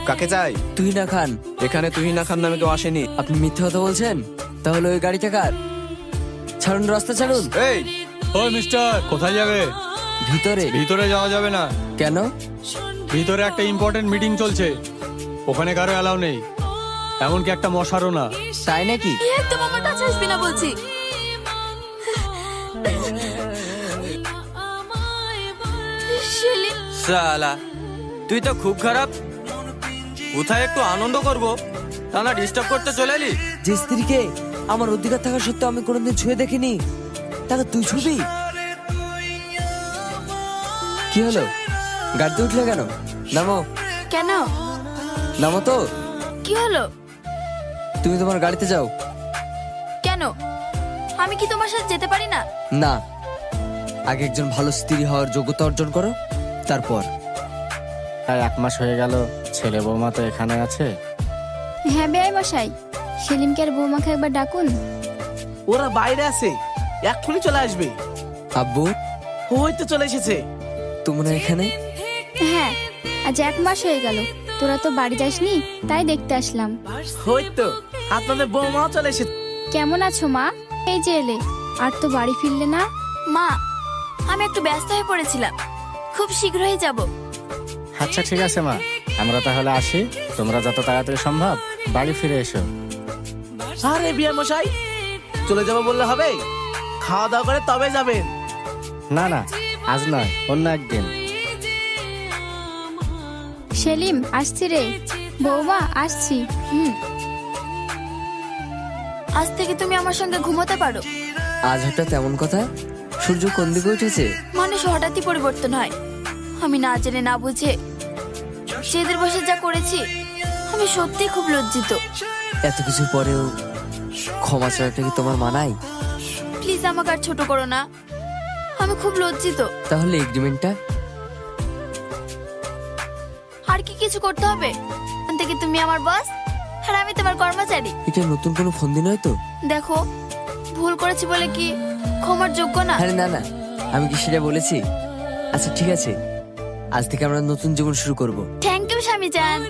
কাকে চাই? তুহিনা খান। এখানে তুহিনা খান নামে কেউ আসেনি। আপনি মিথ্যে কথা বলছেন? তাহলে ওই গাড়িটা কার? ছাড়ুন, রাস্তা ছাড়ুন। এই ওই মিস্টার, কোথায় যাবে? ভিতরে। ভিতরে যাওয়া যাবে না। কেন? ভিতরে একটা ইম্পর্টেন্ট মিটিং চলছে, ওখানে কারো অ্যালাউ নেই, এমনকি একটা মশারও না। তাই নাকি? একদম আমার কাছে আসবি না বলছি। সেলিম, সালা, তুই তো খুব খারাপ। কোথায় একটু আনন্দ করব তা না ডিস্টার্ব করতে চলে এলি। যে স্ত্রীকে আমার অধিকার থাকা সত্ত্বেও আমি কোনোদিন ছুঁয়ে দেখিনি, তাকে তুই ছুবি? কি হলো, গাড়িতে উঠলে কেন? নামো। কেন? নামো তো। কি হলো? তুমি তোমার গাড়িতে যাও। কেন? আমি কি তোমার সাথে যেতে পারি না? না, আগে একজন ভালো স্ত্রী হওয়ার যোগ্যতা অর্জন করো, তারপর। তাই 1 মাস হয়ে গেল, ছেলে বৌমা তো এখানে আছে। হ্যাঁ বেআই মশাই, সেলিমকে আর বৌমাকে একবার ডাকুন। ওরা বাইরে আছে, এক্ষুনি চলে আসবে। আব্বু, ওই তো চলে এসেছে। তোমরা এখানে? হ্যাঁ, আজ 1 মাস হয়ে গেল, তোরা তো বাড়ি যাসনি, তাই দেখতে আসলাম। ওই তো আপনাদের বৌমাও চলে এসেছে। কেমন আছো মা? এই যে এলে, আর তো বাড়ি ফিরলে না। মা, আমি একটু ব্যস্ত হয়ে পড়েছিলাম, খুব শীঘ্রই যাব। আচ্ছা ঠিক আছে মা, আমরা তাহলে আসি। তোমরা যত তাড়াতাড়ি সম্ভব বাড়ি ফিরে এসো। আরে বিয়ে মশাই, চলে যাবো বললে হবে? খাওয়া দাওয়া করে তবে যাবেন। না না, আজ নয়, অন্য একদিন। সেলিম আসছি রে। বৌমা আসছি। আজ থেকে তুমি আমার সঙ্গে ঘুমোতে পারো। আজ হঠাৎ এমন কথা? সূর্য কোন দিকে উঠেছে? মানুষ হঠাৎই পরিবর্তন হয়। আমি না জেনে না বুঝে সেদের বসে যা করেছি, আমি সত্যি খুব লজ্জিত। এত কিছু পরেও ক্ষমা চাওয়াটা কি তোমার মানায়? প্লিজ আমাকে আর ছোট করো না, আমি খুব লজ্জিত। তাহলে এগ্রিমেন্টটা? আর কি কিছু করতে হবে? এখন থেকে তুমি আমার বস আর আমি তোমার কর্মচারী। এটা নতুন কোনো ফন্দি নয় তো? দেখো, ভুল করেছি বলে কি ক্ষমার যোগ্য না? আরে না না, আমি কি সেটা বলেছি? আচ্ছা ঠিক আছে, আজ থেকে আমরা নতুন জীবন শুরু করব। থ্যাংক ইউ স্বামী জান।